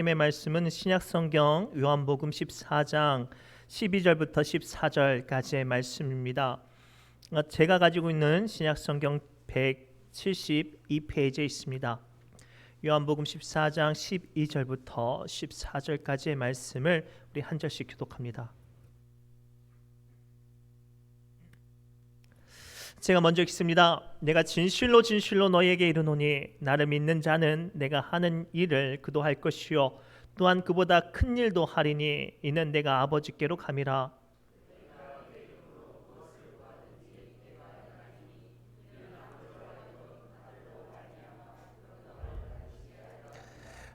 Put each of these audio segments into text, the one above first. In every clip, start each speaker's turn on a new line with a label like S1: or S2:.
S1: 하나님의 말씀은 신약성경 요한복음 14장 12절부터 14절까지의 말씀입니다. 제가 가지고 있는 신약성경 172페이지에 있습니다. 요한복음 14장 12절부터 14절까지의 말씀을 우리 한 절씩 교독합니다. 제가 먼저 읽습니다. 내가 진실로 진실로 너희에게 이르노니 나를 믿는 자는 내가 하는 일을 그도 할 것이요 또한 그보다 큰 일도 하리니 이는 내가 아버지께로 감이라.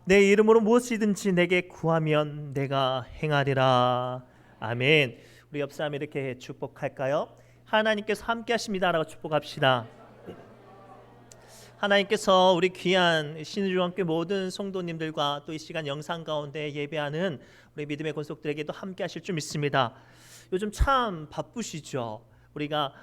S1: 내 이름으로 무엇이든지 내게 구하면 내가 행하리라. 아멘. 우리 옆 사람 이렇게 축복할까요? 하나님께서 함께 하십니다라고 축복합시다. 하나님께서 우리 귀한 신주한교 모든 성도님들과 또 이 시간 영상 가운데 예배하는 우리 믿음의 권속들에게도 함께 하실 줄 믿습니다. 요즘 참 바쁘시죠? 우리가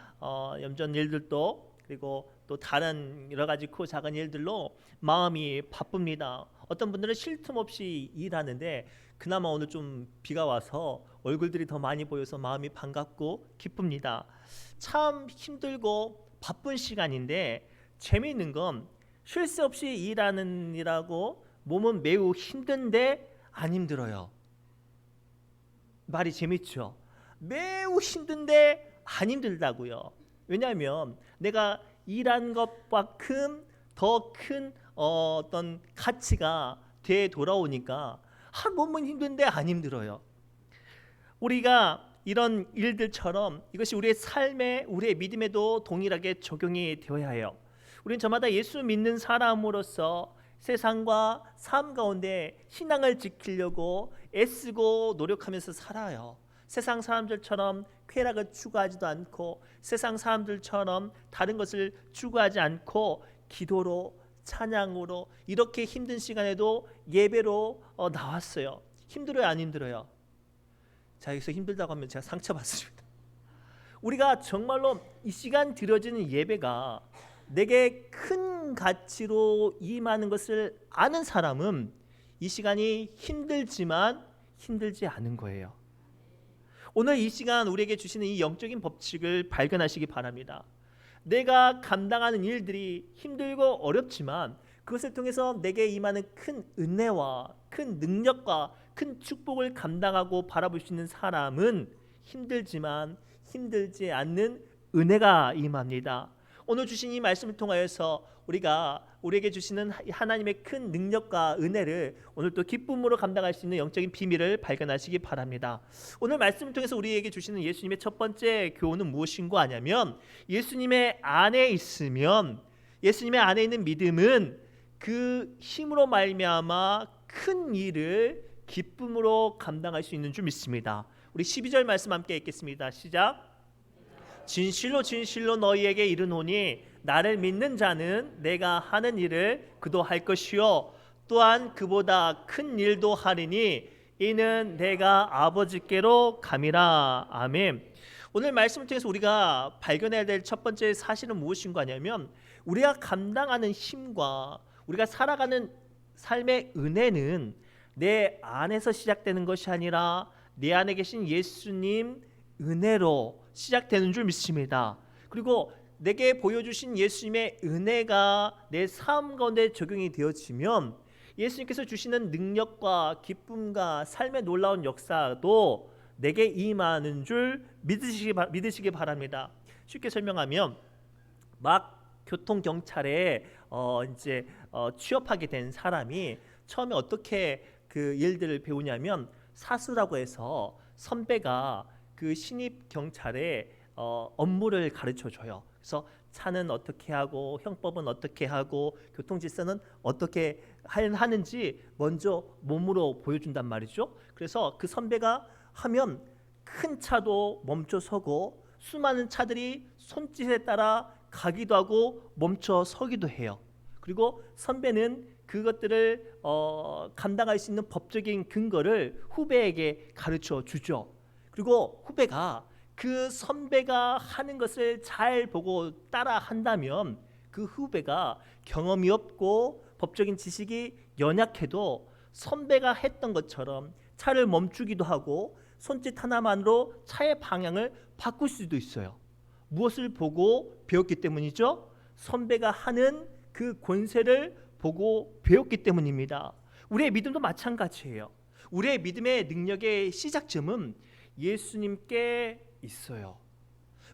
S1: 염전 일들도 그리고 또 다른 여러 가지 크 작은 일들로 마음이 바쁩니다. 어떤 분들은 쉴 틈 없이 일하는데 그나마 오늘 좀 비가 와서 얼굴들이 더 많이 보여서 마음이 반갑고 기쁩니다. 참 힘들고 바쁜 시간인데 재미있는 건 쉴 새 없이 일하는 일하고 몸은 매우 힘든데 안 힘들어요. 말이 재밌죠? 매우 힘든데 안 힘들다고요. 왜냐하면 내가 일한 것만큼 더 큰 어떤 가치가 돼 돌아오니까 몸은 힘든데 안 힘들어요. 우리가 이런 일들처럼 이것이 우리의 삶에 우리의 믿음에도 동일하게 적용이 되어야 해요. 우리는 저마다 예수 믿는 사람으로서 세상과 삶 가운데 신앙을 지키려고 애쓰고 노력하면서 살아요. 세상 사람들처럼 쾌락을 추구하지도 않고 세상 사람들처럼 다른 것을 추구하지 않고 기도로 찬양으로 이렇게 힘든 시간에도 예배로 나왔어요. 힘들어요, 안 힘들어요? 자, 여기서 힘들다고 하면 제가 상처받습니다. 우리가 정말로 이 시간 드려지는 예배가 내게 큰 가치로 임하는 것을 아는 사람은 이 시간이 힘들지만 힘들지 않은 거예요. 오늘 이 시간 우리에게 주시는 이 영적인 법칙을 발견하시기 바랍니다. 내가 감당하는 일들이 힘들고 어렵지만 그것을 통해서 내게 임하는 큰 은혜와 큰 능력과 큰 축복을 감당하고 바라볼 수 있는 사람은 힘들지만 힘들지 않는 은혜가 임합니다. 오늘 주신 이 말씀을 통하여서 우리에게 주시는 하나님의 큰 능력과 은혜를 오늘 또 기쁨으로 감당할 수 있는 영적인 비밀을 발견하시기 바랍니다. 오늘 말씀을 통해서 우리에게 주시는 예수님의 첫 번째 교훈은 무엇인가 하냐면 예수님의 안에 있으면 예수님의 안에 있는 믿음은 그 힘으로 말미암아 큰 일을 기쁨으로 감당할 수 있는 줄 믿습니다. 우리 12절 말씀 함께 읽겠습니다. 시작. 진실로 진실로 너희에게 이르노니 나를 믿는 자는 내가 하는 일을 그도 할 것이요 또한 그보다 큰 일도 하리니 이는 내가 아버지께로 감이라. 아멘. 오늘 말씀을 통해서 우리가 발견해야 될 첫 번째 사실은 무엇인가 하냐면 우리가 감당하는 힘과 우리가 살아가는 삶의 은혜는 내 안에서 시작되는 것이 아니라 내 안에 계신 예수님 은혜로 시작되는 줄 믿습니다. 그리고 내게 보여주신 예수님의 은혜가 내 삶 가운데 적용이 되어지면 예수님께서 주시는 능력과 기쁨과 삶의 놀라운 역사도 내게 임하는 줄 믿으시기 바랍니다. 쉽게 설명하면 막 교통경찰에 취업하게 된 사람이 처음에 어떻게 그 일들을 배우냐면 사수라고 해서 선배가 그 신입 경찰에 업무를 가르쳐 줘요. 그래서 차는 어떻게 하고 형법은 어떻게 하고 교통 질서는 어떻게 하는지 먼저 몸으로 보여준단 말이죠. 그래서 그 선배가 하면 큰 차도 멈춰 서고 수많은 차들이 손짓에 따라 가기도 하고 멈춰 서기도 해요. 그리고 선배는 그것들을 감당할 수 있는 법적인 근거를 후배에게 가르쳐 주죠. 그리고 후배가 그 선배가 하는 것을 잘 보고 따라 한다면 그 후배가 경험이 없고 법적인 지식이 연약해도 선배가 했던 것처럼 차를 멈추기도 하고 손짓 하나만으로 차의 방향을 바꿀 수도 있어요. 무엇을 보고 배웠기 때문이죠? 선배가 하는 그 권세를 보고 배웠기 때문입니다. 우리의 믿음도 마찬가지예요. 우리의 믿음의 능력의 시작점은 예수님께 있어요.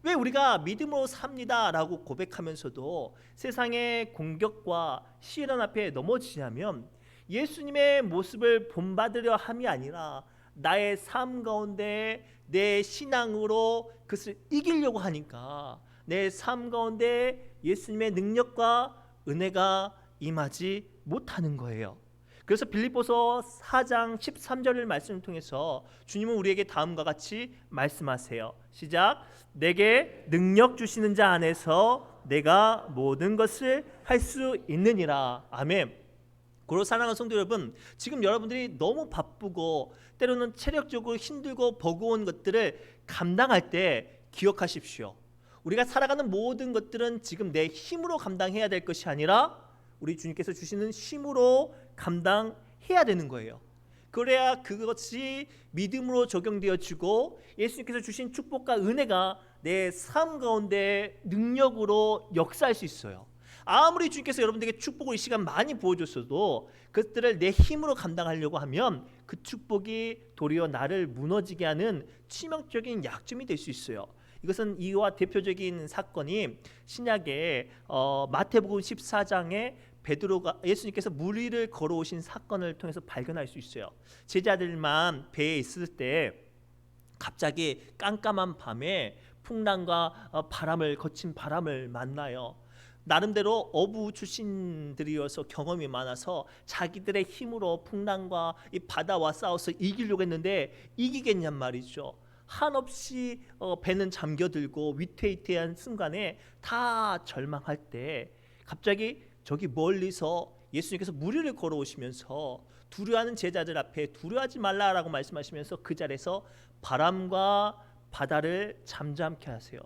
S1: 왜 우리가 믿음으로 삽니다라고 고백하면서도 세상의 공격과 시련 앞에 넘어지냐면 예수님의 모습을 본받으려 함이 아니라 나의 삶 가운데 내 신앙으로 그것을 이기려고 하니까 내 삶 가운데 예수님의 능력과 은혜가 임하지 못하는 거예요. 그래서 빌립보서 4장 13절의 말씀을 통해서 주님은 우리에게 다음과 같이 말씀하세요. 시작. 내게 능력 주시는 자 안에서 내가 모든 것을 할 수 있느니라. 아멘. 고로 사랑하는 성도 여러분, 지금 여러분들이 너무 바쁘고 때로는 체력적으로 힘들고 버거운 것들을 감당할 때 기억하십시오. 우리가 살아가는 모든 것들은 지금 내 힘으로 감당해야 될 것이 아니라 우리 주님께서 주시는 힘으로 감당해야 되는 거예요. 그래야 그것이 믿음으로 적용되어지고 예수님께서 주신 축복과 은혜가 내 삶 가운데 능력으로 역사할 수 있어요. 아무리 주님께서 여러분들에게 축복을 이 시간 많이 부어줬어도 그것들을 내 힘으로 감당하려고 하면 그 축복이 도리어 나를 무너지게 하는 치명적인 약점이 될 수 있어요. 이것은 이와 대표적인 사건이 신약의 마태복음 14장에 베드로가 예수님께서 물 위를 걸어오신 사건을 통해서 발견할 수 있어요. 제자들만 배에 있을 때 갑자기 깜깜한 밤에 풍랑과 거친 바람을 만나요. 나름대로 어부 출신들이어서 경험이 많아서 자기들의 힘으로 풍랑과 이 바다와 싸워서 이기려고 했는데 이기겠냔 말이죠. 한없이 배는 잠겨들고 위태위태한 순간에 다 절망할 때 갑자기 저기 멀리서 예수님께서 물 위를 걸어오시면서 두려워하는 제자들 앞에 두려워하지 말라라고 말씀하시면서 그 자리에서 바람과 바다를 잠잠케 하세요.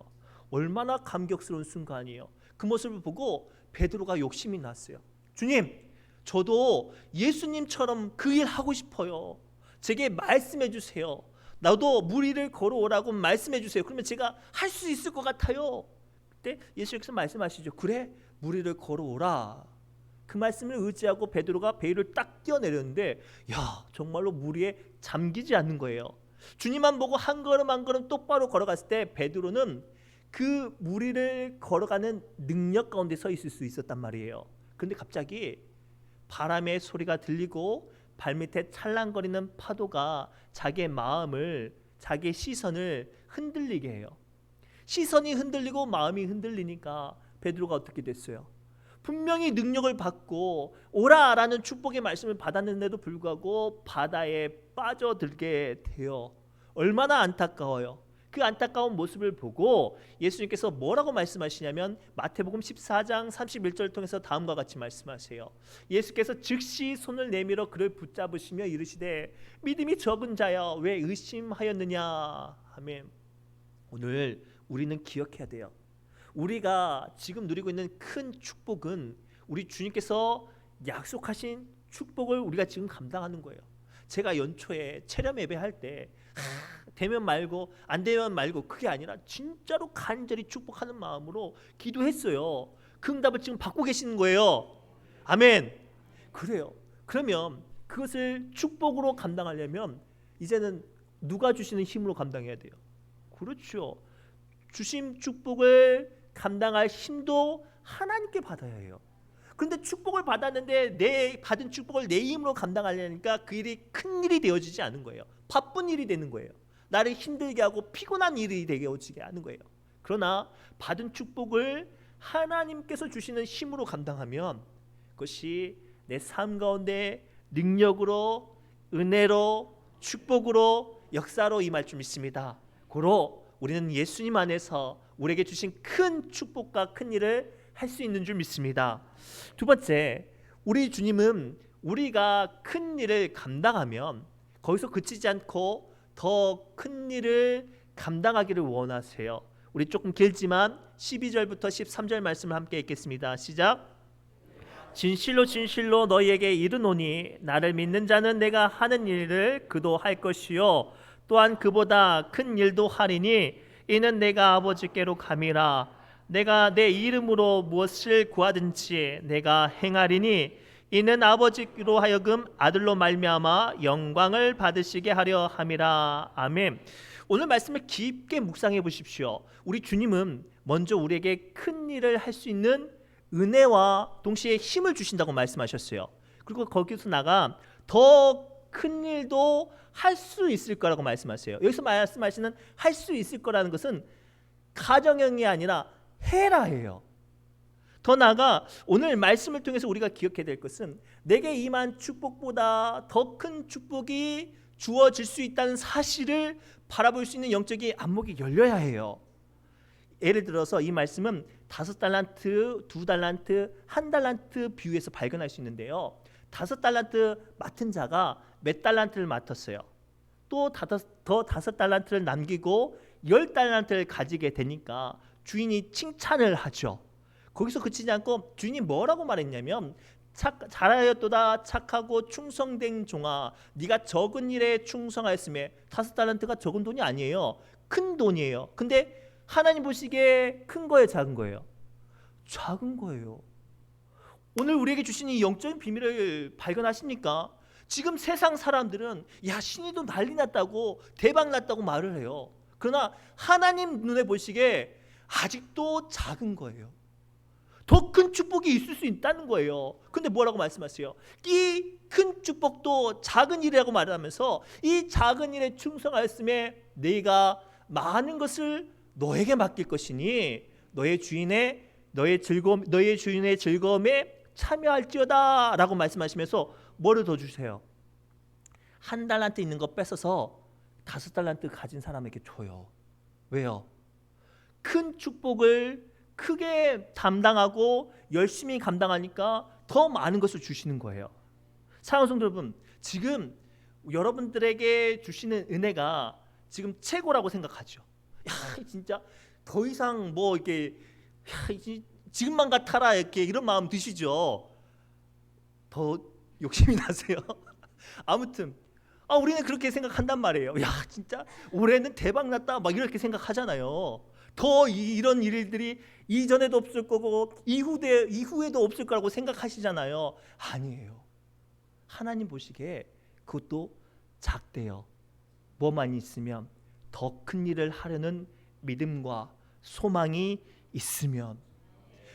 S1: 얼마나 감격스러운 순간이에요. 그 모습을 보고 베드로가 욕심이 났어요. 주님, 저도 예수님처럼 그 일 하고 싶어요. 제게 말씀해 주세요. 나도 물 위를 걸어오라고 말씀해 주세요. 그러면 제가 할 수 있을 것 같아요. 그때 예수님께서 말씀하시죠. 그래, 물 위를 걸어오라. 그 말씀을 의지하고 베드로가 배 위를 딱 뛰어내렸는데 야, 정말로 물 위에 잠기지 않는 거예요. 주님만 보고 한 걸음 한 걸음 똑바로 걸어갔을 때 베드로는 그 물 위를 걸어가는 능력 가운데 서 있을 수 있었단 말이에요. 그런데 갑자기 바람의 소리가 들리고 발밑에 찰랑거리는 파도가 자기의 마음을, 자기의 시선을 흔들리게 해요. 시선이 흔들리고 마음이 흔들리니까 베드로가 어떻게 됐어요? 분명히 능력을 받고 오라라는 축복의 말씀을 받았는데도 불구하고 바다에 빠져들게 돼요. 얼마나 안타까워요. 그 안타까운 모습을 보고 예수님께서 뭐라고 말씀하시냐면 마태복음 14장 31절을 통해서 다음과 같이 말씀하세요. 예수께서 즉시 손을 내밀어 그를 붙잡으시며 이르시되 믿음이 적은 자여 왜 의심하였느냐. 아멘. 오늘 우리는 기억해야 돼요. 우리가 지금 누리고 있는 큰 축복은 우리 주님께서 약속하신 축복을 우리가 지금 감당하는 거예요. 제가 연초에 체험 예배할 때 되면 말고 안 되면 말고 그게 아니라 진짜로 간절히 축복하는 마음으로 기도했어요. 그 응답을 지금 받고 계시는 거예요. 아멘. 그래요. 그러면 그것을 축복으로 감당하려면 이제는 누가 주시는 힘으로 감당해야 돼요? 그렇죠. 주신 축복을 감당할 힘도 하나님께 받아야 해요. 그런데 축복을 받았는데 내 받은 축복을 내 힘으로 감당하려니까 그 일이 큰 일이 되어지지 않은 거예요. 바쁜 일이 되는 거예요. 나를 힘들게 하고 피곤한 일이 되어지게 하는 거예요. 그러나 받은 축복을 하나님께서 주시는 힘으로 감당하면 그것이 내 삶 가운데 능력으로, 은혜로, 축복으로, 역사로 임할 줄 믿습니다. 고로 우리는 예수님 안에서 우리에게 주신 큰 축복과 큰 일을 할 수 있는 줄 믿습니다. 두 번째, 우리 주님은 우리가 큰 일을 감당하면 거기서 그치지 않고 더 큰 일을 감당하기를 원하세요. 우리 조금 길지만 12절부터 13절 말씀을 함께 읽겠습니다. 시작. 진실로 진실로 너희에게 이르노니 나를 믿는 자는 내가 하는 일을 그도 할 것이요 또한 그보다 큰 일도 하리니 이는 내가 아버지께로 감이라. 내가 내 이름으로 무엇을 구하든지 내가 행하리니 이는 아버지로 하여금 아들로 말미암아 영광을 받으시게 하려 함이라. 아멘. 오늘 말씀을 깊게 묵상해 보십시오. 우리 주님은 먼저 우리에게 큰 일을 할 수 있는 은혜와 동시에 힘을 주신다고 말씀하셨어요. 그리고 거기서 나가 더 큰 일도 할 수 있을 거라고 말씀하세요. 여기서 말씀하시는 할 수 있을 거라는 것은 가정형이 아니라 해라예요. 더 나아가 오늘 말씀을 통해서 우리가 기억해야 될 것은 내게 임한 축복보다 더 큰 축복이 주어질 수 있다는 사실을 바라볼 수 있는 영적인 안목이 열려야 해요. 예를 들어서 이 말씀은 5달란트, 2달란트, 1달란트 비유에서 발견할 수 있는데요. 5달란트 맡은 자가 몇 달란트를 맡았어요. 또 더 5달란트를 남기고 10달란트를 가지게 되니까 주인이 칭찬을 하죠. 거기서 그치지 않고 주인이 뭐라고 말했냐면 잘하였도다 착하고 충성된 종아, 네가 적은 일에 충성하였음에 5달란트가 적은 돈이 아니에요. 큰 돈이에요. 근데 하나님 보시기에 큰 거예요, 작은 거예요? 작은 거예요. 오늘 우리에게 주신 이 영적인 비밀을 발견하십니까? 지금 세상 사람들은 야 신이도 난리 났다고 대박 났다고 말을 해요. 그러나 하나님 눈에 보시기에 아직도 작은 거예요. 더 큰 축복이 있을 수 있다는 거예요. 근데 뭐라고 말씀하세요? 이 큰 축복도 작은 일이라고 말하면서 이 작은 일에 충성하였음에 네가 많은 것을 너에게 맡길 것이니 너의 주인의 즐거움에 참여할지어다 라고 말씀하시면서 뭐를 더 주세요? 1달란트 있는 거 뺏어서 5달란트 가진 사람에게 줘요. 왜요? 큰 축복을 크게 담당하고 열심히 감당하니까 더 많은 것을 주시는 거예요. 사랑하는 성도 여러분, 지금 여러분들에게 주시는 은혜가 지금 최고라고 생각하죠. 야, 진짜 더 이상 뭐 이렇게 지금만 같아라 이렇게 이런 마음 드시죠. 더 욕심이 나세요. 아무튼 우리는 그렇게 생각한단 말이에요. 야, 진짜 올해는 대박 났다 막 이렇게 생각하잖아요. 더 이런 일들이 이전에도 없을 거고 이후에도 없을 거라고 생각하시잖아요. 아니에요. 하나님 보시기에 그것도 작대요. 뭐만 있으면 더 큰 일을 하려는 믿음과 소망이 있으면.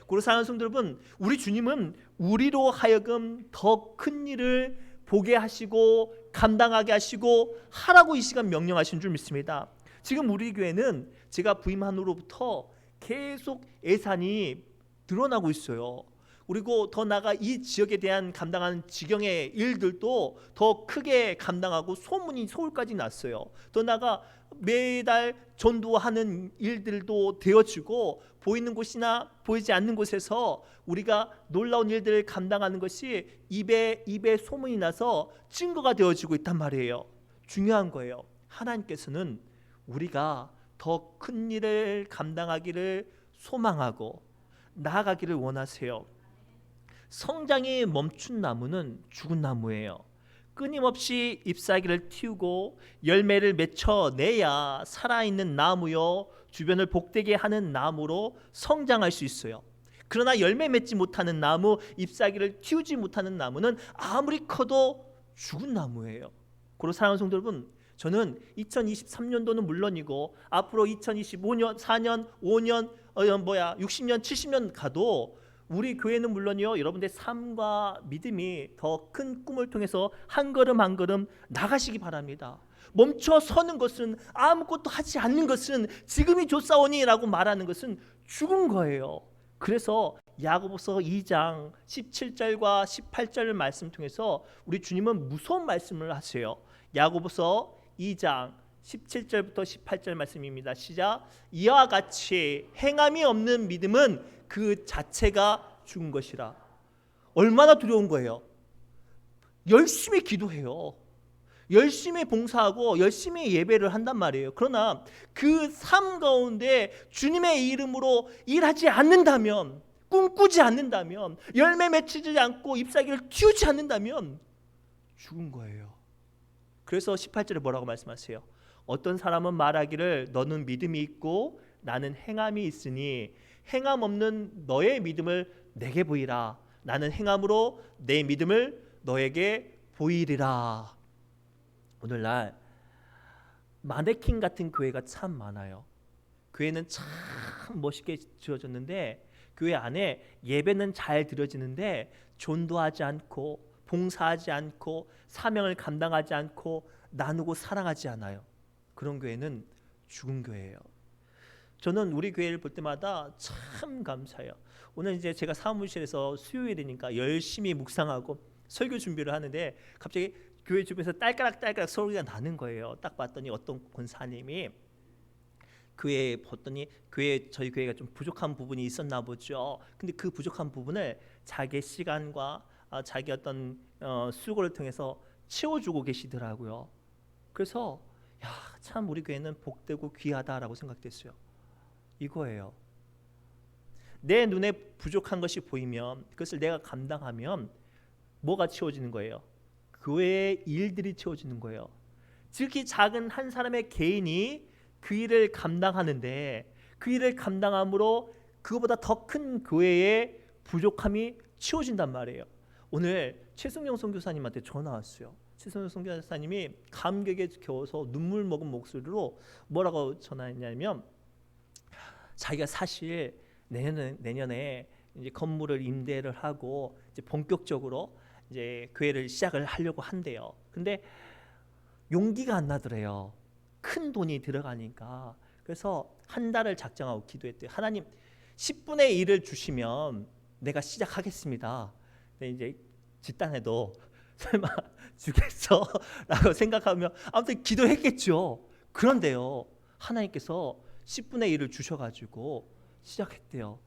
S1: 그리고 사랑하는 성도 여러분, 우리 주님은 우리로 하여금 더 큰 일을 보게 하시고 감당하게 하시고 하라고 이 시간 명령하신 줄 믿습니다. 지금 우리 교회는 제가 부임한 후로부터 계속 예산이 늘어나고 있어요. 그리고 더 나아가 이 지역에 대한 감당하는 지경의 일들도 더 크게 감당하고 소문이 서울까지 났어요. 더 나아가 매달 전도하는 일들도 되어지고 보이는 곳이나 보이지 않는 곳에서 우리가 놀라운 일들을 감당하는 것이 입에 소문이 나서 증거가 되어지고 있단 말이에요. 중요한 거예요. 하나님께서는 우리가 더 큰 일을 감당하기를 소망하고 나아가기를 원하세요. 성장이 멈춘 나무는 죽은 나무예요. 끊임없이 잎사귀를 틔우고 열매를 맺혀내야 살아있는 나무요 주변을 복되게 하는 나무로 성장할 수 있어요. 그러나 열매 맺지 못하는 나무, 잎사귀를 틔우지 못하는 나무는 아무리 커도 죽은 나무예요. 그리고 사랑하는 성도 여러분, 저는 2023년도는 물론이고 앞으로 2025년, 4년, 5년, 60년, 70년 가도 우리 교회는 물론이요, 여러분들의 삶과 믿음이 더 큰 꿈을 통해서 한 걸음 한 걸음 나가시기 바랍니다. 멈춰 서는 것은, 아무것도 하지 않는 것은, 지금이 좋사오니라고 말하는 것은 죽은 거예요. 그래서 야고보서 2장 17절과 18절을 말씀 통해서 우리 주님은 무서운 말씀을 하세요. 야고보서 2장 17절부터 18절 말씀입니다. 시작. 이와 같이 행함이 없는 믿음은 그 자체가 죽은 것이라. 얼마나 두려운 거예요. 열심히 기도해요. 열심히 봉사하고 열심히 예배를 한단 말이에요. 그러나 그 삶 가운데 주님의 이름으로 일하지 않는다면 꿈꾸지 않는다면, 열매 맺히지 않고 잎사귀를 틔우지 않는다면 죽은 거예요. 그래서 18절에 뭐라고 말씀하세요? 어떤 사람은 말하기를 너는 믿음이 있고 나는 행함이 있으니 행함 없는 너의 믿음을 내게 보이라. 나는 행함으로 내 믿음을 너에게 보이리라. 오늘날 마네킹 같은 교회가 참 많아요. 교회는 참 멋있게 지어졌는데 교회 안에 예배는 잘 드려지는데 전도하지 않고 봉사하지 않고 사명을 감당하지 않고 나누고 사랑하지 않아요. 그런 교회는 죽은 교회예요. 저는 우리 교회를 볼 때마다 참 감사해요. 오늘 이제 제가 사무실에서 수요일이니까 열심히 묵상하고 설교 준비를 하는데 갑자기 교회 주변에서 딸까락 소리가 나는 거예요. 딱 봤더니 어떤 권사님이 교회에 봤더니 저희 교회가 좀 부족한 부분이 있었나 보죠. 근데 그 부족한 부분을 자기의 시간과 자기 어떤 수고를 통해서 채워주고 계시더라고요. 그래서 참 우리 교회는 복되고 귀하다라고 생각됐어요. 이거예요. 내 눈에 부족한 것이 보이면 그것을 내가 감당하면 뭐가 채워지는 거예요? 교회의 일들이 채워지는 거예요. 지극히 작은 한 사람의 개인이 그 일을 감당하는데 그 일을 감당함으로 그거보다 더 큰 교회의 부족함이 채워진단 말이에요. 오늘 최승용 선교사님한테 전화 왔어요. 최승용 선교사님이 감격에 겨워서 눈물 먹은 목소리로 뭐라고 전화했냐면 자기가 사실 내년에 이제 건물을 임대를 하고 이제 본격적으로 이제 교회를 시작을 하려고 한대요. 근데 용기가 안 나더래요. 큰 돈이 들어가니까. 그래서 한 달을 작정하고 기도했대요. 하나님 10분의 1을 주시면 내가 시작하겠습니다. 근데 이제 집단에도 설마 주겠어? 라고 생각하며 아무튼 기도했겠죠. 그런데요 하나님께서 10분의 1을 주셔가지고 시작했대요.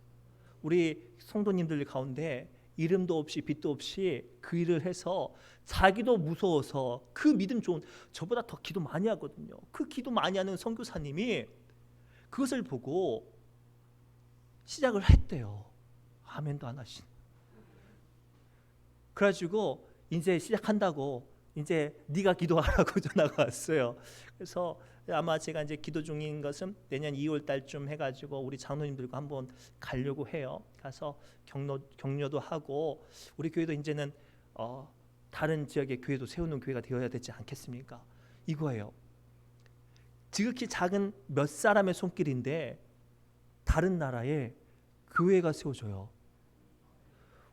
S1: 우리 성도님들 가운데 이름도 없이 빛도 없이 그 일을 해서 자기도 무서워서 그 믿음 좋은 저보다 더 기도 많이 하거든요. 그 기도 많이 하는 선교사님이 그것을 보고 시작을 했대요. 아멘도 안 하신. 그래가지고 이제 시작한다고 이제 네가 기도하라고 전화가 왔어요. 그래서 아마 제가 이제 기도 중인 것은 내년 2월 달쯤 해가지고 우리 장로님들과 한번 가려고 해요. 가서 격려도 하고 우리 교회도 이제는 다른 지역의 교회도 세우는 교회가 되어야 되지 않겠습니까? 이거예요. 지극히 작은 몇 사람의 손길인데 다른 나라에 교회가 세워져요.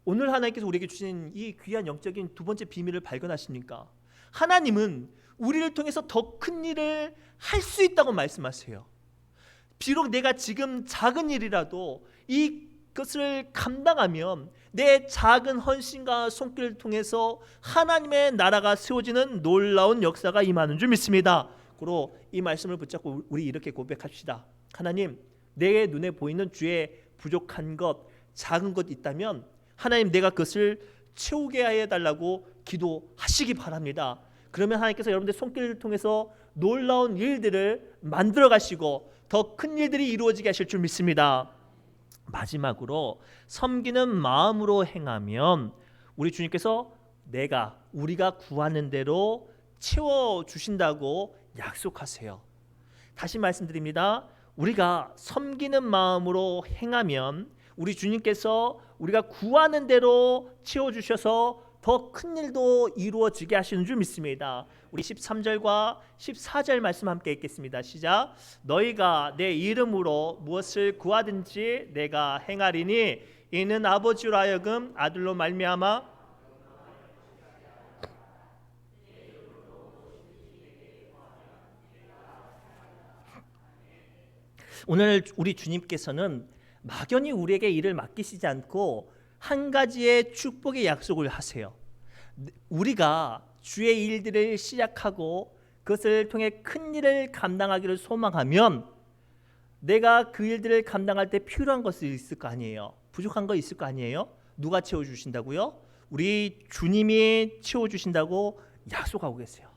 S1: 오늘 하나님께서 우리에게 주신 이 귀한 영적인 두 번째 비밀을 발견하십니까? 하나님은 우리를 통해서 더 큰 일을 할 수 있다고 말씀하세요. 비록 내가 지금 작은 일이라도 이것을 감당하면 내 작은 헌신과 손길을 통해서 하나님의 나라가 세워지는 놀라운 역사가 임하는 줄 믿습니다. 그리고 이 말씀을 붙잡고 우리 이렇게 고백합시다. 하나님, 내 눈에 보이는 주의 부족한 것, 작은 것 있다면 하나님 내가 그것을 채우게 해달라고 기도하시기 바랍니다. 그러면 하나님께서 여러분들 손길을 통해서 놀라운 일들을 만들어 가시고 더 큰 일들이 이루어지게 하실 줄 믿습니다. 마지막으로 섬기는 마음으로 행하면 우리 주님께서 우리가 구하는 대로 채워주신다고 약속하세요. 다시 말씀드립니다. 우리가 섬기는 마음으로 행하면 우리 주님께서 우리가 구하는 대로 채워주셔서 더 큰 일도 이루어지게 하시는 줄 믿습니다. 우리 13절과 14절 말씀 함께 읽겠습니다. 시작. 너희가 내 이름으로 무엇을 구하든지 내가 행하리니 이는 아버지로 하여금 아들로 말미암아 오늘 우리 주님께서는 막연히 우리에게 일을 맡기시지 않고 한 가지의 축복의 약속을 하세요. 우리가 주의 일들을 시작하고 그것을 통해 큰 일을 감당하기를 소망하면 내가 그 일들을 감당할 때 필요한 것이 있을 거 아니에요. 부족한 거 있을 거 아니에요. 누가 채워주신다고요? 우리 주님이 채워주신다고 약속하고 계세요.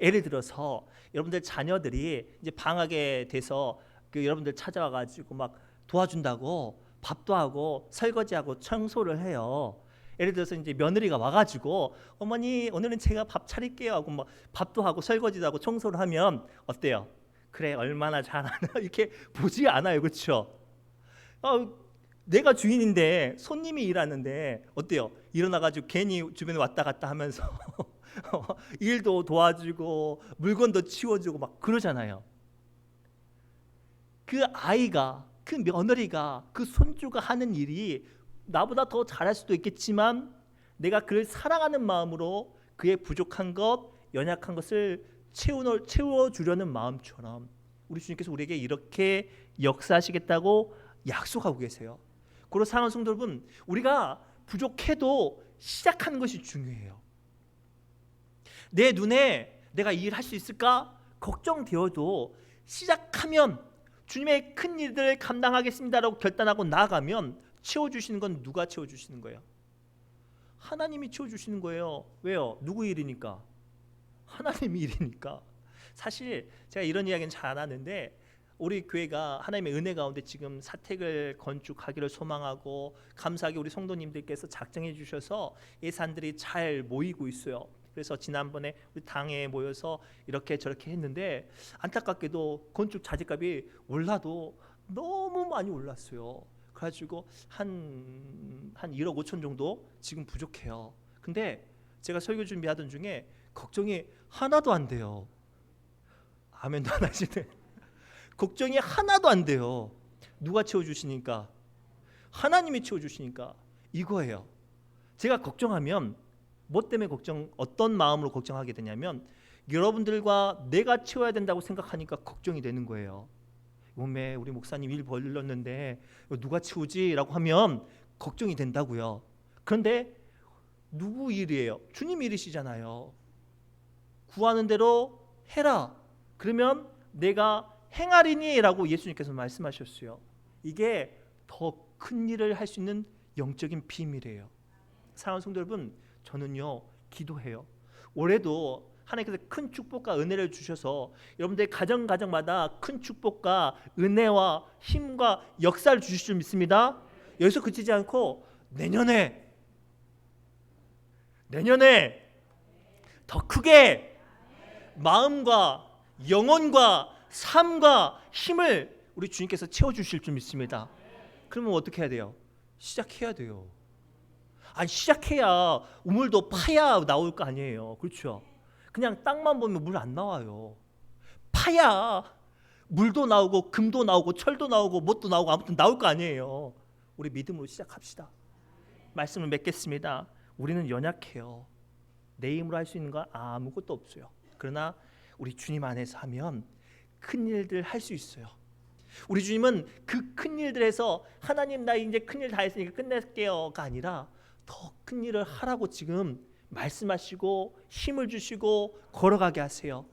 S1: 예를 들어서 여러분들 자녀들이 이제 방학에 돼서 여러분들 찾아와가지고 막 도와준다고 밥도 하고 설거지하고 청소를 해요. 예를 들어서 이제 며느리가 와가지고 어머니 오늘은 제가 밥 차릴게요 하고 뭐 밥도 하고 설거지도 하고 청소를 하면 어때요? 그래 얼마나 잘하나 이렇게 보지 않아요, 그렇죠? 내가 주인인데 손님이 일하는데 어때요? 일어나가지고 괜히 주변에 왔다 갔다 하면서 일도 도와주고 물건도 치워주고 막 그러잖아요. 그 아이가, 그 며느리가, 그 손주가 하는 일이 나보다 더 잘할 수도 있겠지만 내가 그를 사랑하는 마음으로 그의 부족한 것, 연약한 것을 채워주려는 마음처럼 우리 주님께서 우리에게 이렇게 역사하시겠다고 약속하고 계세요. 그리고 사랑하는 성도 여러분, 우리가 부족해도 시작하는 것이 중요해요. 내 눈에 내가 이 일 할 수 있을까 걱정되어도 시작하면 주님의 큰 일들을 감당하겠습니다라고 결단하고 나아가면 채워주시는 건 누가 채워주시는 거예요? 하나님이 채워주시는 거예요. 왜요? 누구 일이니까? 하나님 일이니까. 사실 제가 이런 이야기는 잘 안 하는데 우리 교회가 하나님의 은혜 가운데 지금 사택을 건축하기를 소망하고 감사하게 우리 성도님들께서 작정해 주셔서 예산들이 잘 모이고 있어요. 그래서 지난번에 우리 당에 모여서 이렇게 저렇게 했는데 안타깝게도 건축 자재값이 올라도 너무 많이 올랐어요. 그래가지고 한 1억 5천 정도 지금 부족해요. 근데 제가 설교 준비하던 중에 걱정이 하나도 안 돼요. 아멘도 안 하시네. 걱정이 하나도 안 돼요. 누가 채워주시니까? 하나님이 채워주시니까. 이거예요. 제가 걱정하면 뭐 때문에 어떤 마음으로 걱정하게 되냐면 여러분들과 내가 채워야 된다고 생각하니까 걱정이 되는 거예요. 몸에 우리 목사님 일 벌렸는데 누가 채우지? 라고 하면 걱정이 된다고요. 그런데 누구 일이에요? 주님 일이시잖아요. 구하는 대로 해라. 그러면 내가 행하리니 라고 예수님께서 말씀하셨어요. 이게 더 큰 일을 할 수 있는 영적인 비밀이에요. 사랑하는 성도 여러분, 저는요 기도해요. 올해도 하나님께서 큰 축복과 은혜를 주셔서 여러분들 가정마다 큰 축복과 은혜와 힘과 역사를 주실 줄 믿습니다. 여기서 그치지 않고 내년에 더 크게 마음과 영혼과 삶과 힘을 우리 주님께서 채워주실 줄 믿습니다. 그러면 어떻게 해야 돼요? 시작해야 돼요. 아니 시작해야 우물도 파야 나올 거 아니에요. 그렇죠? 그냥 땅만 보면 물 안 나와요. 파야 물도 나오고 금도 나오고 철도 나오고 뭣도 나오고 아무튼 나올 거 아니에요. 우리 믿음으로 시작합시다. 말씀을 맺겠습니다. 우리는 연약해요. 내 힘으로 할 수 있는 건 아무것도 없어요. 그러나 우리 주님 안에서 하면 큰 일들 할 수 있어요. 우리 주님은 그 큰 일들에서 하나님 나 이제 큰 일 다 했으니까 끝낼게요가 아니라 더 큰 일을 하라고 지금 말씀하시고 힘을 주시고 걸어가게 하세요.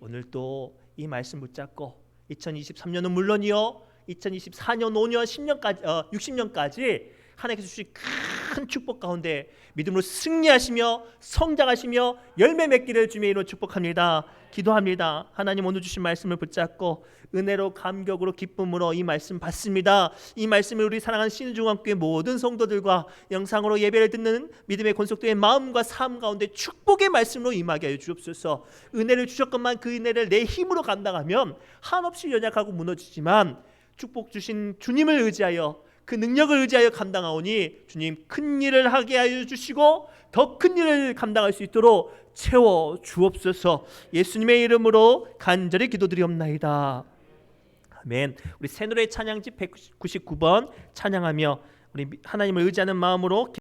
S1: 오늘도 이 말씀 붙잡고 2023년은 물론이요 2024년 5년 10년까지 60년까지 하나님께서 주신 큰 축복 가운데 믿음으로 승리하시며 성장하시며 열매 맺기를 주님의 이름으로 축복합니다. 기도합니다. 하나님 오늘 주신 말씀을 붙잡고 은혜로 감격으로 기쁨으로 이 말씀 받습니다. 이 말씀을 우리 사랑하는 신중앙교회 모든 성도들과 영상으로 예배를 듣는 믿음의 권속도의 마음과 삶 가운데 축복의 말씀으로 임하게 하여 주옵소서. 은혜를 주셨건만 그 은혜를 내 힘으로 감당하면 한없이 연약하고 무너지지만 축복 주신 주님을 의지하여 그 능력을 의지하여 감당하오니 주님 큰 일을 하게 하여 주시고 더 큰 일을 감당할 수 있도록 채워 주옵소서. 예수님의 이름으로 간절히 기도드리옵나이다. 아멘. 우리 새노래 찬양집 199번 찬양하며 우리 하나님을 의지하는 마음으로